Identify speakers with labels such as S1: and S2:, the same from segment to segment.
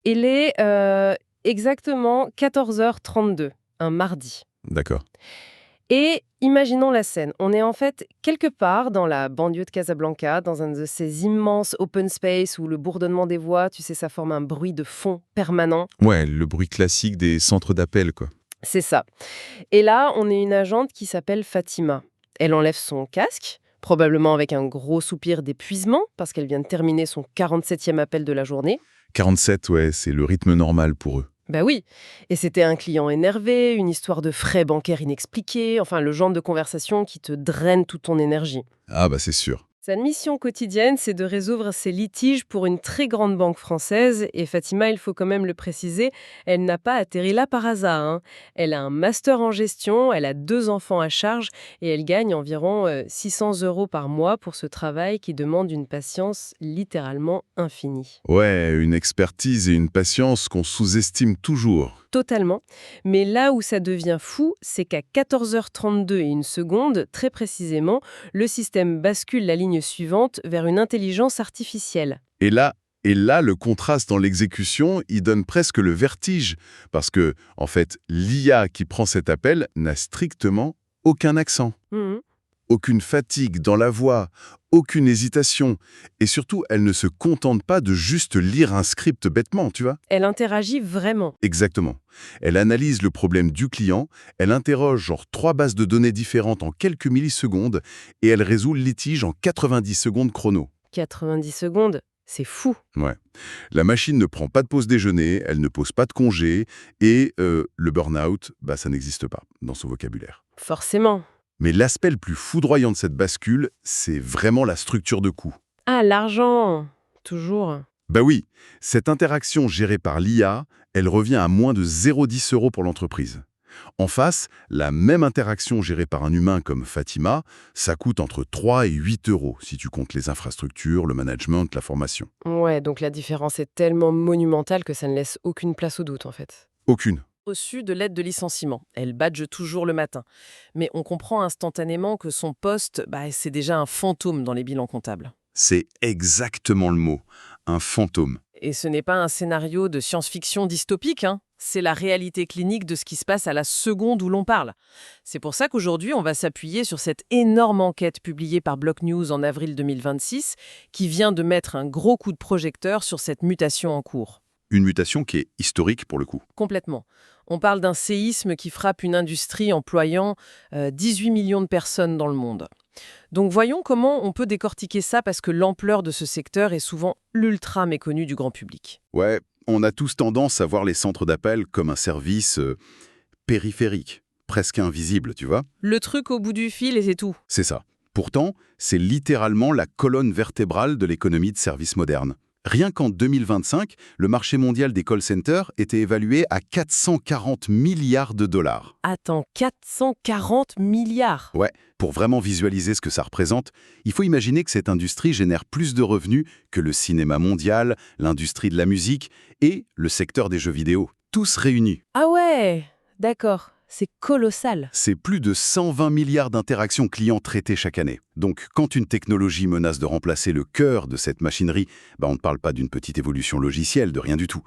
S1: Il est exactement 14h32, un mardi.
S2: D'accord.
S1: Et imaginons la scène. On est en fait quelque part dans la banlieue de Casablanca, dans un de ces immenses open space où le bourdonnement des voix, tu sais, ça forme un bruit de fond permanent.
S2: Ouais, le bruit classique des centres d'appel, quoi.
S1: C'est ça. Et là, on est une agente qui s'appelle Fatima. Elle enlève son casque, probablement avec un gros soupir d'épuisement, parce qu'elle vient de terminer son 47e appel de la journée.
S2: 47, ouais, c'est le rythme normal pour eux.
S1: Bah oui, et c'était un client énervé, une histoire de frais bancaires inexpliqués, enfin le genre de conversation qui te draine toute ton énergie.
S2: Ah bah c'est sûr.
S1: Sa mission quotidienne, c'est de résoudre ses litiges pour une très grande banque française. Et Fatima, il faut quand même le préciser, elle n'a pas atterri là par hasard, hein. Elle a un master en gestion, elle a 2 enfants à charge et elle gagne environ 600 € par mois pour ce travail qui demande une patience littéralement infinie.
S2: Ouais, une expertise et une patience qu'on sous-estime toujours.
S1: Totalement. Mais là où ça devient fou, c'est qu'à 14h32 et une seconde, très précisément, le système bascule la ligne suivante vers une intelligence artificielle.
S2: Et là, le contraste dans l'exécution, il donne presque le vertige. Parce que, en fait, l'IA qui prend cet appel n'a strictement aucun accent.
S1: Mhm.
S2: Aucune fatigue dans la voix, aucune hésitation. Et surtout, elle ne se contente pas de juste lire un script bêtement, tu vois.
S1: Elle interagit vraiment.
S2: Exactement. Elle analyse le problème du client, elle interroge genre 3 bases de données différentes en quelques millisecondes et elle résout le litige en 90 secondes chrono.
S1: 90 secondes, c'est fou.
S2: Ouais. La machine ne prend pas de pause déjeuner, elle ne pose pas de congé et le burn-out, bah, ça n'existe pas dans son vocabulaire.
S1: Forcément.
S2: Mais l'aspect le plus foudroyant de cette bascule, c'est vraiment la structure de coût.
S1: Ah, l'argent. Toujours.
S2: Bah oui, cette interaction gérée par l'IA, elle revient à moins de 0,10 € pour l'entreprise. En face, la même interaction gérée par un humain comme Fatima, ça coûte entre 3 et 8 € si tu comptes les infrastructures, le management, la formation.
S1: Ouais, donc la différence est tellement monumentale que ça ne laisse aucune place au doute, en fait.
S2: Aucune.
S1: Reçu de l'aide de licenciement. Elle badge toujours le matin. Mais on comprend instantanément que son poste, c'est déjà un fantôme dans les bilans comptables.
S2: C'est exactement le mot. Un fantôme.
S1: Et ce n'est pas un scénario de science-fiction dystopique, hein. C'est la réalité clinique de ce qui se passe à la seconde où l'on parle. C'est pour ça qu'aujourd'hui, on va s'appuyer sur cette énorme enquête publiée par Block News en avril 2026, qui vient de mettre un gros coup de projecteur sur cette mutation en cours.
S2: Une mutation qui est historique pour le coup.
S1: Complètement. On parle d'un séisme qui frappe une industrie employant 18 millions de personnes dans le monde. Donc voyons comment on peut décortiquer ça parce que l'ampleur de ce secteur est souvent l'ultra méconnue du grand public.
S2: Ouais, on a tous tendance à voir les centres d'appel comme un service périphérique, presque invisible, tu vois.
S1: Le truc au bout du fil et c'est tout.
S2: C'est ça. Pourtant, c'est littéralement la colonne vertébrale de l'économie de services moderne. Rien qu'en 2025, le marché mondial des call centers était évalué à 440 milliards de dollars.
S1: Attends, 440 milliards.
S2: Ouais, pour vraiment visualiser ce que ça représente, il faut imaginer que cette industrie génère plus de revenus que le cinéma mondial, l'industrie de la musique et le secteur des jeux vidéo. Tous réunis.
S1: Ah ouais, d'accord. C'est colossal.
S2: C'est plus de 120 milliards d'interactions clients traitées chaque année. Donc, quand une technologie menace de remplacer le cœur de cette machinerie, on ne parle pas d'une petite évolution logicielle, de rien du tout.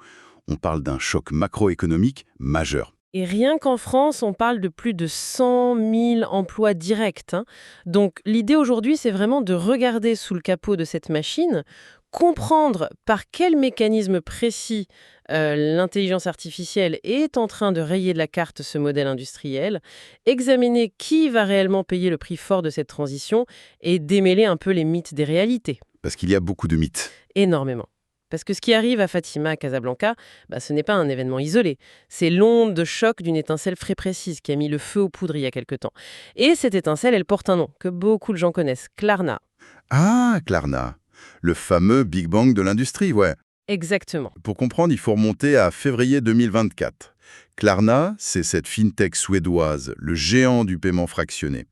S2: On parle d'un choc macroéconomique majeur.
S1: Et rien qu'en France, on parle de plus de 100 000 emplois directs, hein. Donc l'idée aujourd'hui, c'est vraiment de regarder sous le capot de cette machine, comprendre par quel mécanisme précis l'intelligence artificielle est en train de rayer de la carte ce modèle industriel, examiner qui va réellement payer le prix fort de cette transition et démêler un peu les mythes des réalités.
S2: Parce qu'il y a beaucoup de mythes.
S1: Énormément. Parce que ce qui arrive à Fatima à Casablanca, ce n'est pas un événement isolé. C'est l'onde de choc d'une étincelle très précise qui a mis le feu aux poudres il y a quelque temps. Et cette étincelle, elle porte un nom que beaucoup de gens connaissent, Klarna.
S2: Ah, Klarna. Le fameux Big Bang de l'industrie, ouais.
S1: Exactement.
S2: Pour comprendre, il faut remonter à février 2024. Klarna, c'est cette fintech suédoise, le géant du paiement fractionné.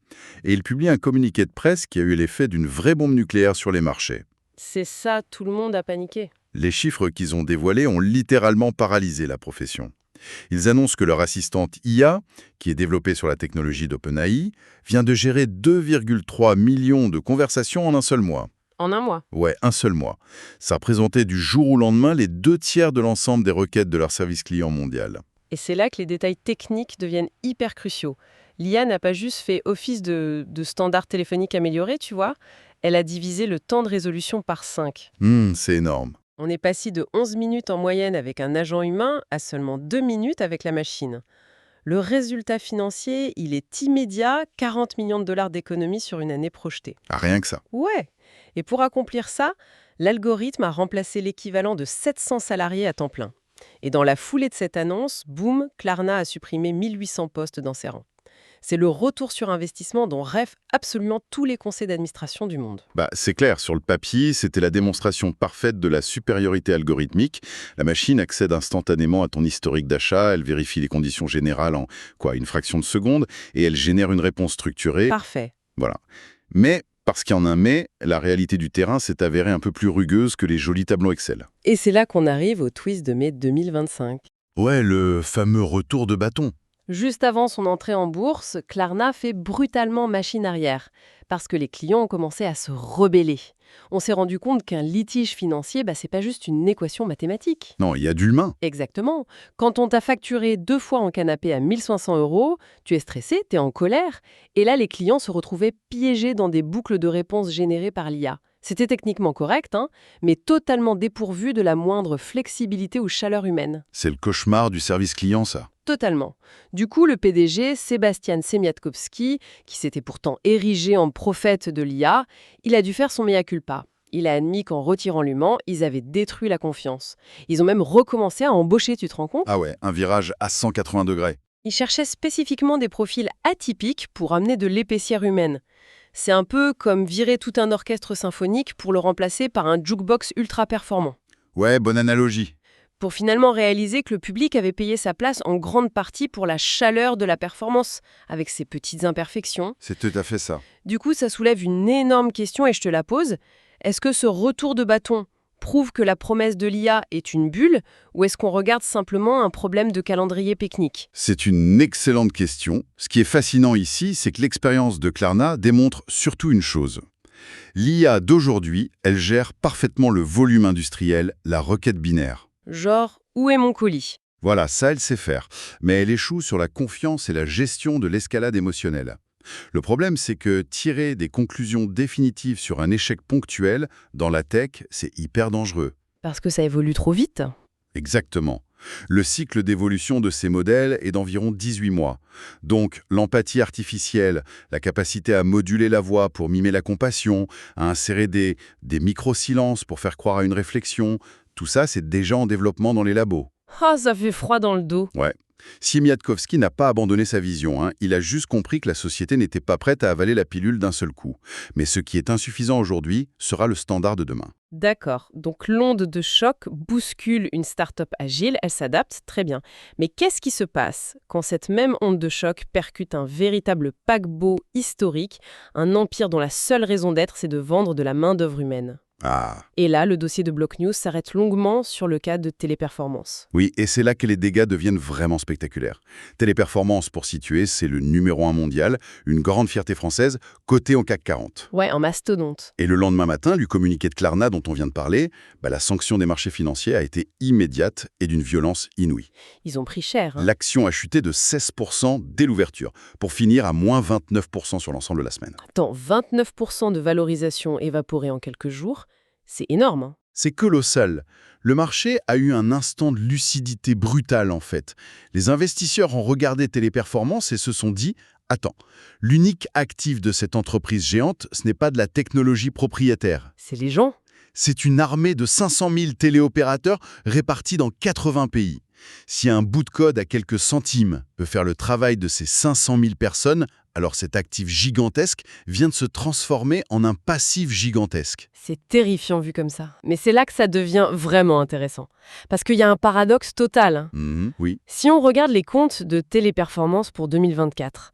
S2: Et il publie un communiqué de presse qui a eu l'effet d'une vraie bombe nucléaire sur les marchés.
S1: C'est ça, tout le monde a paniqué.
S2: Les chiffres qu'ils ont dévoilés ont littéralement paralysé la profession. Ils annoncent que leur assistante IA, qui est développée sur la technologie d'OpenAI, vient de gérer 2,3 millions de conversations en un seul mois.
S1: En un mois.
S2: Ouais, un seul mois. Ça représentait du jour au lendemain les 2/3 de l'ensemble des requêtes de leur service client mondial.
S1: Et c'est là que les détails techniques deviennent hyper cruciaux. L'IA n'a pas juste fait office de standard téléphonique amélioré, tu vois. Elle a divisé le temps de résolution par 5.
S2: C'est énorme.
S1: On est passé de 11 minutes en moyenne avec un agent humain à seulement 2 minutes avec la machine. Le résultat financier, il est immédiat, 40 millions de dollars d'économie sur une année projetée.
S2: Ah, rien que ça.
S1: Ouais. Et pour accomplir ça, l'algorithme a remplacé l'équivalent de 700 salariés à temps plein. Et dans la foulée de cette annonce, boum, Klarna a supprimé 1800 postes dans ses rangs. C'est le retour sur investissement dont rêvent absolument tous les conseils d'administration du monde.
S2: C'est clair, sur le papier, c'était la démonstration parfaite de la supériorité algorithmique. La machine accède instantanément à ton historique d'achat, elle vérifie les conditions générales en une fraction de seconde, et elle génère une réponse structurée.
S1: Parfait.
S2: Voilà. Mais, parce qu'il y en a un mais, la réalité du terrain s'est avérée un peu plus rugueuse que les jolis tableaux Excel.
S1: Et c'est là qu'on arrive au twist de mai 2025.
S2: Ouais, le fameux retour de bâton.
S1: Juste avant son entrée en bourse, Klarna fait brutalement machine arrière, parce que les clients ont commencé à se rebeller. On s'est rendu compte qu'un litige financier, c'est pas juste une équation mathématique.
S2: Non, il y a de l'humain.
S1: Exactement. Quand on t'a facturé 2 fois en canapé à 1500 €, tu es stressé, t'es en colère, et là les clients se retrouvaient piégés dans des boucles de réponses générées par l'IA. C'était techniquement correct, mais totalement dépourvu de la moindre flexibilité ou chaleur humaine.
S2: C'est le cauchemar du service client, ça.
S1: Totalement. Du coup, le PDG, Sébastien Semiatkowski, qui s'était pourtant érigé en prophète de l'IA, il a dû faire son mea culpa. Il a admis qu'en retirant l'humain, ils avaient détruit la confiance. Ils ont même recommencé à embaucher, tu te rends compte ?
S2: Ah ouais, un virage à 180 degrés.
S1: Ils cherchaient spécifiquement des profils atypiques pour amener de l'épaisseur humaine. C'est un peu comme virer tout un orchestre symphonique pour le remplacer par un jukebox ultra performant.
S2: Ouais, bonne analogie.
S1: Pour finalement réaliser que le public avait payé sa place en grande partie pour la chaleur de la performance, avec ses petites imperfections.
S2: C'est tout à fait ça.
S1: Du coup, ça soulève une énorme question et je te la pose. Est-ce que ce retour de bâton prouve que la promesse de l'IA est une bulle ou est-ce qu'on regarde simplement un problème de calendrier technique ?
S2: C'est une excellente question. Ce qui est fascinant ici, c'est que l'expérience de Klarna démontre surtout une chose. L'IA d'aujourd'hui, elle gère parfaitement le volume industriel, la requête binaire.
S1: Genre, où est mon colis ?
S2: Voilà, ça elle sait faire. Mais elle échoue sur la confiance et la gestion de l'escalade émotionnelle. Le problème, c'est que tirer des conclusions définitives sur un échec ponctuel, dans la tech, c'est hyper dangereux.
S1: Parce que ça évolue trop vite.
S2: Exactement. Le cycle d'évolution de ces modèles est d'environ 18 mois. Donc, l'empathie artificielle, la capacité à moduler la voix pour mimer la compassion, à insérer des micro-silences pour faire croire à une réflexion, tout ça, c'est déjà en développement dans les labos.
S1: Ah, ça fait froid dans le dos.
S2: Ouais. Semiatkowski n'a pas abandonné sa vision, il a juste compris que la société n'était pas prête à avaler la pilule d'un seul coup. Mais ce qui est insuffisant aujourd'hui sera le standard de demain.
S1: D'accord, donc l'onde de choc bouscule une start-up agile, elle s'adapte, très bien. Mais qu'est-ce qui se passe quand cette même onde de choc percute un véritable paquebot historique, un empire dont la seule raison d'être, c'est de vendre de la main-d'œuvre humaine ?
S2: Ah.
S1: Et là, le dossier de Block News s'arrête longuement sur le cas de Téléperformance.
S2: Oui, et c'est là que les dégâts deviennent vraiment spectaculaires. Téléperformance, pour situer, c'est le numéro 1 mondial, une grande fierté française, cotée en CAC 40.
S1: Ouais, en mastodonte.
S2: Et le lendemain matin, du communiqué de Klarna dont on vient de parler, la sanction des marchés financiers a été immédiate et d'une violence inouïe.
S1: Ils ont pris cher.
S2: L'action a chuté de 16% dès l'ouverture, pour finir à moins 29% sur l'ensemble de la semaine.
S1: Attends, 29% de valorisation évaporée en quelques jours, c'est énorme.
S2: C'est colossal. Le marché a eu un instant de lucidité brutale en fait. Les investisseurs ont regardé Téléperformance et se sont dit « Attends, l'unique actif de cette entreprise géante, ce n'est pas de la technologie propriétaire.
S1: C'est les gens.
S2: C'est une armée de 500 000 téléopérateurs répartis dans 80 pays. Si un bout de code à quelques centimes peut faire le travail de ces 500 000 personnes, alors cet actif gigantesque vient de se transformer en un passif gigantesque.
S1: C'est terrifiant vu comme ça. Mais c'est là que ça devient vraiment intéressant. Parce qu'il y a un paradoxe total.
S2: Oui.
S1: Si on regarde les comptes de Téléperformance pour 2024,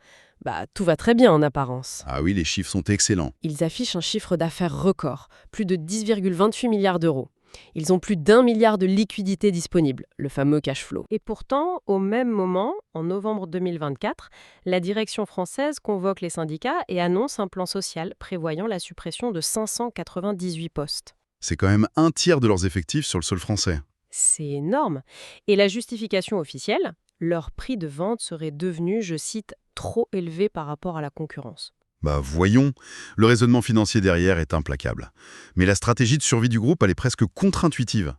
S1: tout va très bien en apparence.
S2: Ah oui, les chiffres sont excellents.
S1: Ils affichent un chiffre d'affaires record, plus de 10,28 milliards d'euros. Ils ont plus d'1 milliard de liquidités disponibles, le fameux cash flow. Et pourtant, au même moment, en novembre 2024, la direction française convoque les syndicats et annonce un plan social prévoyant la suppression de 598 postes.
S2: C'est quand même un tiers de leurs effectifs sur le sol français.
S1: C'est énorme. Et la justification officielle, leur prix de vente serait devenu, je cite, trop élevé par rapport à la concurrence.
S2: Bah voyons, le raisonnement financier derrière est implacable. Mais la stratégie de survie du groupe, elle est presque contre-intuitive.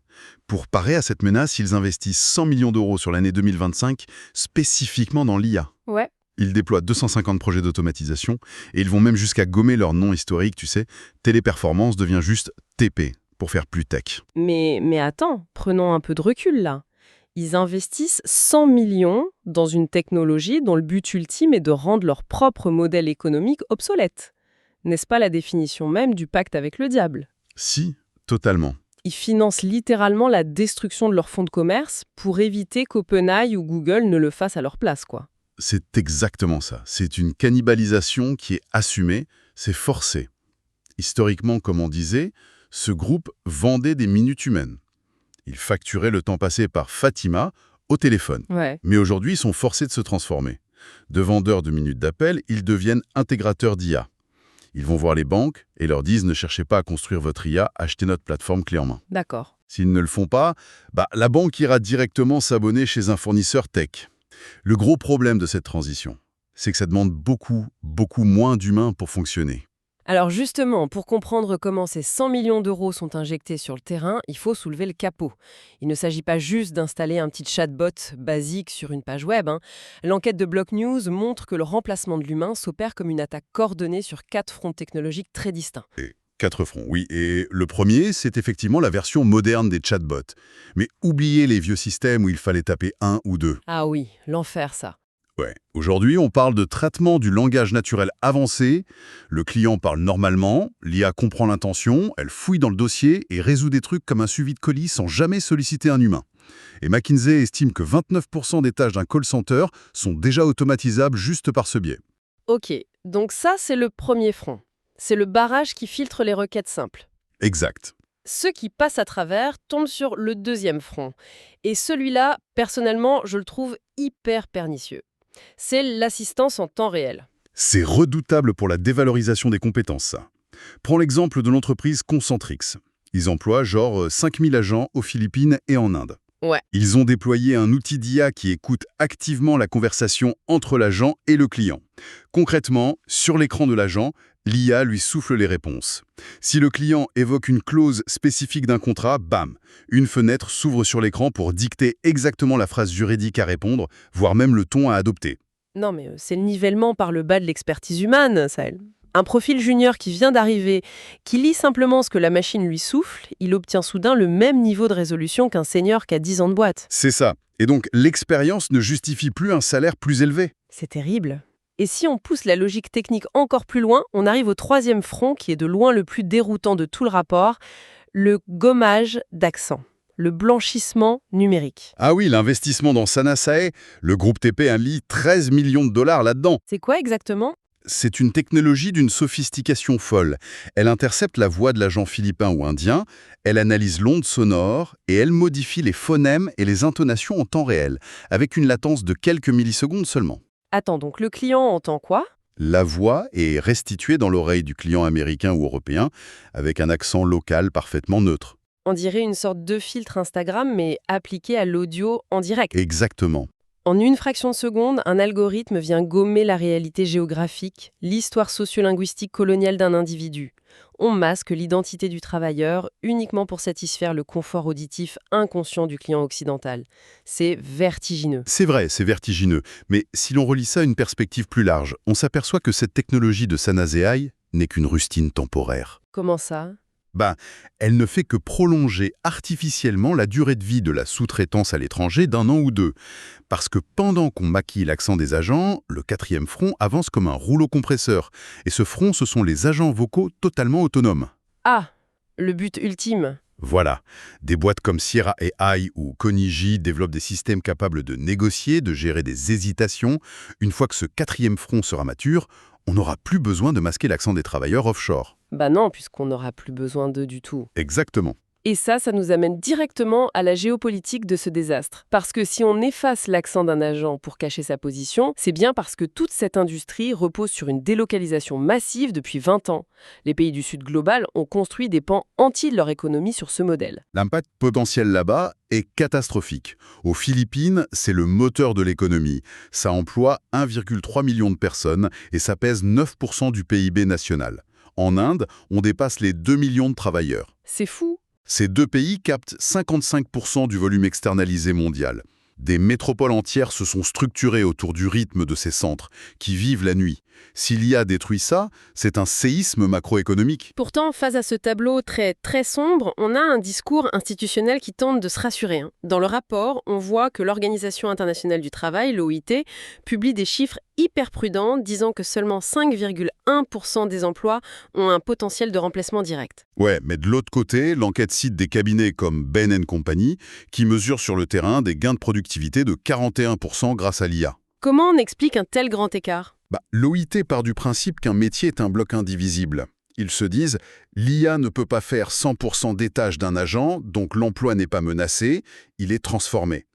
S2: Pour parer à cette menace, ils investissent 100 millions d'euros sur l'année 2025, spécifiquement dans l'IA.
S1: Ouais.
S2: Ils déploient 250 projets d'automatisation et ils vont même jusqu'à gommer leur nom historique, tu sais. Téléperformance devient juste TP, pour faire plus tech.
S1: Mais attends, prenons un peu de recul là. Ils investissent 100 millions dans une technologie dont le but ultime est de rendre leur propre modèle économique obsolète. N'est-ce pas la définition même du pacte avec le diable?
S2: Si, totalement.
S1: Ils financent littéralement la destruction de leur fonds de commerce pour éviter qu'OpenAI ou Google ne le fassent à leur place, quoi.
S2: C'est exactement ça. C'est une cannibalisation qui est assumée, c'est forcé. Historiquement, comme on disait, ce groupe vendait des minutes humaines. Ils facturaient le temps passé par Fatima au téléphone.
S1: Ouais.
S2: Mais aujourd'hui, ils sont forcés de se transformer. De vendeurs de minutes d'appel, ils deviennent intégrateurs d'IA. Ils vont voir les banques et leur disent « Ne cherchez pas à construire votre IA, achetez notre plateforme clé en main ».
S1: D'accord.
S2: S'ils ne le font pas, la banque ira directement s'abonner chez un fournisseur tech. Le gros problème de cette transition, c'est que ça demande beaucoup moins d'humains pour fonctionner.
S1: Alors justement, pour comprendre comment ces 100 millions d'euros sont injectés sur le terrain, il faut soulever le capot. Il ne s'agit pas juste d'installer un petit chatbot basique sur une page web. L'enquête de Block News montre que le remplacement de l'humain s'opère comme une attaque coordonnée sur 4 fronts technologiques très distincts.
S2: 4 fronts, oui. Et le premier, c'est effectivement la version moderne des chatbots. Mais oubliez les vieux systèmes où il fallait taper 1 ou 2.
S1: Ah oui, l'enfer ça.
S2: Ouais. Aujourd'hui, on parle de traitement du langage naturel avancé. Le client parle normalement, l'IA comprend l'intention, elle fouille dans le dossier et résout des trucs comme un suivi de colis sans jamais solliciter un humain. Et McKinsey estime que 29% des tâches d'un call center sont déjà automatisables juste par ce biais.
S1: Ok, donc ça c'est le premier front. C'est le barrage qui filtre les requêtes simples.
S2: Exact.
S1: Ceux qui passent à travers tombent sur le deuxième front. Et celui-là, personnellement, je le trouve hyper pernicieux. C'est l'assistance en temps réel.
S2: C'est redoutable pour la dévalorisation des compétences, ça. Prends l'exemple de l'entreprise Concentrix. Ils emploient genre 5000 agents aux Philippines et en Inde.
S1: Ouais.
S2: Ils ont déployé un outil d'IA qui écoute activement la conversation entre l'agent et le client. Concrètement, sur l'écran de l'agent, l'IA lui souffle les réponses. Si le client évoque une clause spécifique d'un contrat, bam, une fenêtre s'ouvre sur l'écran pour dicter exactement la phrase juridique à répondre, voire même le ton à adopter.
S1: Non mais c'est le nivellement par le bas de l'expertise humaine, ça. Un profil junior qui vient d'arriver, qui lit simplement ce que la machine lui souffle, il obtient soudain le même niveau de résolution qu'un senior qui a 10 ans de boîte.
S2: C'est ça. Et donc, l'expérience ne justifie plus un salaire plus élevé.
S1: C'est terrible. Et si on pousse la logique technique encore plus loin, on arrive au troisième front qui est de loin le plus déroutant de tout le rapport, le gommage d'accent, le blanchissement numérique.
S2: Ah oui, l'investissement dans Sanasae, le groupe TP investit 13 millions de dollars là-dedans.
S1: C'est quoi exactement ?
S2: C'est une technologie d'une sophistication folle. Elle intercepte la voix de l'agent philippin ou indien, elle analyse l'onde sonore et elle modifie les phonèmes et les intonations en temps réel, avec une latence de quelques millisecondes seulement.
S1: Attends, donc le client entend quoi ?
S2: La voix est restituée dans l'oreille du client américain ou européen, avec un accent local parfaitement neutre.
S1: On dirait une sorte de filtre Instagram, mais appliqué à l'audio en direct.
S2: Exactement.
S1: En une fraction de seconde, un algorithme vient gommer la réalité géographique, l'histoire sociolinguistique coloniale d'un individu. On masque l'identité du travailleur uniquement pour satisfaire le confort auditif inconscient du client occidental. C'est vertigineux.
S2: C'est vrai, c'est vertigineux. Mais si l'on relie ça à une perspective plus large, on s'aperçoit que cette technologie de Sanasae n'est qu'une rustine temporaire.
S1: Comment ça ?
S2: Elle ne fait que prolonger artificiellement la durée de vie de la sous-traitance à l'étranger d'1 an ou 2. Parce que pendant qu'on maquille l'accent des agents, le quatrième front avance comme un rouleau compresseur. Et ce front, ce sont les agents vocaux totalement autonomes.
S1: Ah, le but ultime.
S2: Voilà. Des boîtes comme Sierra AI ou Koniji développent des systèmes capables de négocier, de gérer des hésitations. Une fois que ce quatrième front sera mature, on n'aura plus besoin de masquer l'accent des travailleurs offshore.
S1: Bah non, puisqu'on n'aura plus besoin d'eux du tout.
S2: Exactement.
S1: Et ça nous amène directement à la géopolitique de ce désastre. Parce que si on efface l'accent d'un agent pour cacher sa position, c'est bien parce que toute cette industrie repose sur une délocalisation massive depuis 20 ans. Les pays du Sud global ont construit des pans entiers de leur économie sur ce modèle.
S2: L'impact potentiel là-bas est catastrophique. Aux Philippines, c'est le moteur de l'économie. Ça emploie 1,3 million de personnes et ça pèse 9% du PIB national. En Inde, on dépasse les 2 millions de travailleurs.
S1: C'est fou.
S2: Ces deux pays captent 55% du volume externalisé mondial. Des métropoles entières se sont structurées autour du rythme de ces centres, qui vivent la nuit. Si l'IA détruit ça, c'est un séisme macroéconomique.
S1: Pourtant, face à ce tableau très sombre, on a un discours institutionnel qui tente de se rassurer. Dans le rapport, on voit que l'Organisation internationale du travail, l'OIT, publie des chiffres hyper prudents, disant que seulement 5,1% des emplois ont un potentiel de remplacement direct.
S2: Ouais, mais de l'autre côté, l'enquête cite des cabinets comme Bain & Company, qui mesurent sur le terrain des gains de productivité de 41% grâce à l'IA.
S1: Comment on explique un tel grand écart ?
S2: L'OIT part du principe qu'un métier est un bloc indivisible. Ils se disent, l'IA ne peut pas faire 100% des tâches d'un agent, donc l'emploi n'est pas menacé, il est transformé.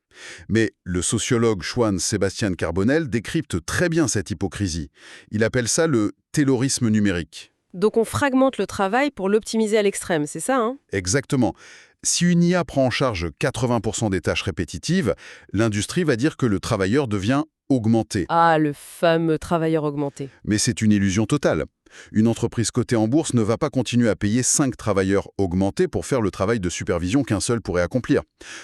S2: Mais le sociologue Juan Sebastián Carbonell décrypte très bien cette hypocrisie. Il appelle ça le taylorisme numérique.
S1: Donc on fragmente le travail pour l'optimiser à l'extrême, c'est ça, hein ?
S2: Exactement. Si une IA prend en charge 80% des tâches répétitives, l'industrie va dire que le travailleur devient augmenté.
S1: Ah, le fameux travailleur augmenté.
S2: Mais c'est une illusion totale. Une entreprise cotée en bourse ne va pas continuer à payer 5 travailleurs augmentés pour faire le travail de supervision qu'un seul pourrait accomplir.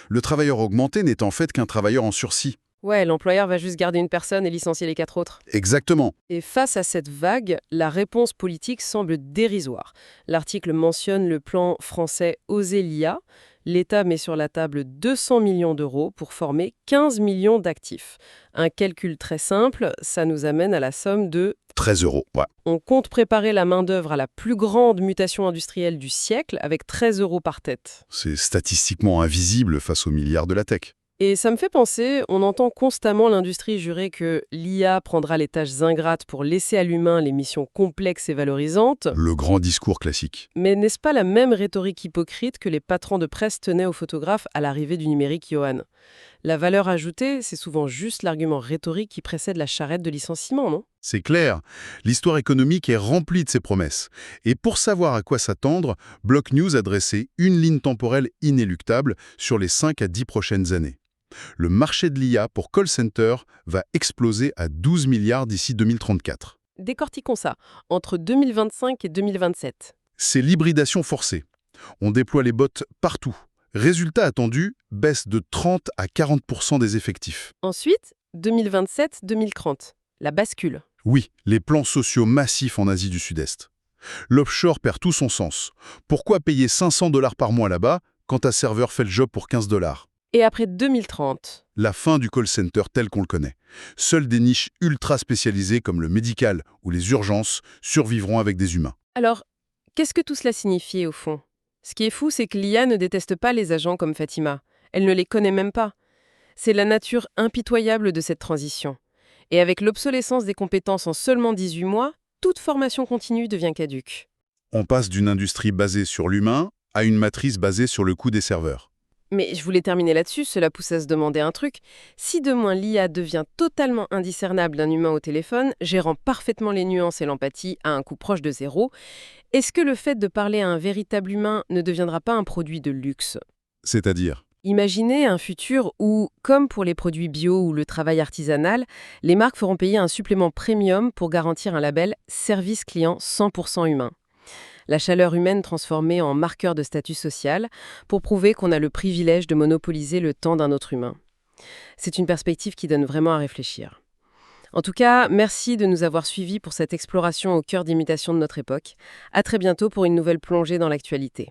S2: Le travailleur augmenté n'est en fait qu'un travailleur en sursis.
S1: Ouais, l'employeur va juste garder une personne et licencier les 4 autres.
S2: Exactement.
S1: Et face à cette vague, la réponse politique semble dérisoire. L'article mentionne le plan français Oser l'IA. L'État met sur la table 200 millions d'euros pour former 15 millions d'actifs. Un calcul très simple, ça nous amène à la somme de
S2: 13 €, ouais.
S1: On compte préparer la main-d'œuvre à la plus grande mutation industrielle du siècle avec 13 € par tête.
S2: C'est statistiquement invisible face aux milliards de la tech.
S1: Et ça me fait penser, on entend constamment l'industrie jurer que l'IA prendra les tâches ingrates pour laisser à l'humain les missions complexes et valorisantes.
S2: Le grand discours classique.
S1: Mais n'est-ce pas la même rhétorique hypocrite que les patrons de presse tenaient aux photographes à l'arrivée du numérique, Johan ? La valeur ajoutée, c'est souvent juste l'argument rhétorique qui précède la charrette de licenciement, non ?
S2: C'est clair, l'histoire économique est remplie de ces promesses. Et pour savoir à quoi s'attendre, Block News a dressé une ligne temporelle inéluctable sur les 5 à 10 prochaines années. Le marché de l'IA pour call center va exploser à 12 milliards d'ici 2034.
S1: Décortiquons ça, entre 2025 et 2027.
S2: C'est l'hybridation forcée. On déploie les bots partout. Résultat attendu, baisse de 30 à 40% des effectifs.
S1: Ensuite, 2027-2030, la bascule.
S2: Oui, les plans sociaux massifs en Asie du Sud-Est. L'offshore perd tout son sens. Pourquoi payer 500 $ par mois là-bas quand un serveur fait le job pour 15 $?
S1: Et après 2030,
S2: la fin du call center tel qu'on le connaît. Seules des niches ultra spécialisées comme le médical ou les urgences survivront avec des humains.
S1: Alors, qu'est-ce que tout cela signifie au fond ? Ce qui est fou, c'est que l'IA ne déteste pas les agents comme Fatima. Elle ne les connaît même pas. C'est la nature impitoyable de cette transition. Et avec l'obsolescence des compétences en seulement 18 mois, toute formation continue devient caduque.
S2: On passe d'une industrie basée sur l'humain à une matrice basée sur le coût des serveurs.
S1: Mais je voulais terminer là-dessus, cela pousse à se demander un truc. Si demain l'IA devient totalement indiscernable d'un humain au téléphone, gérant parfaitement les nuances et l'empathie à un coût proche de zéro, est-ce que le fait de parler à un véritable humain ne deviendra pas un produit de luxe ?
S2: C'est-à-dire ?
S1: Imaginez un futur où, comme pour les produits bio ou le travail artisanal, les marques feront payer un supplément premium pour garantir un label « service client 100% humain ». La chaleur humaine transformée en marqueur de statut social pour prouver qu'on a le privilège de monopoliser le temps d'un autre humain. C'est une perspective qui donne vraiment à réfléchir. En tout cas, merci de nous avoir suivis pour cette exploration au cœur d'imitation de notre époque. À très bientôt pour une nouvelle plongée dans l'actualité.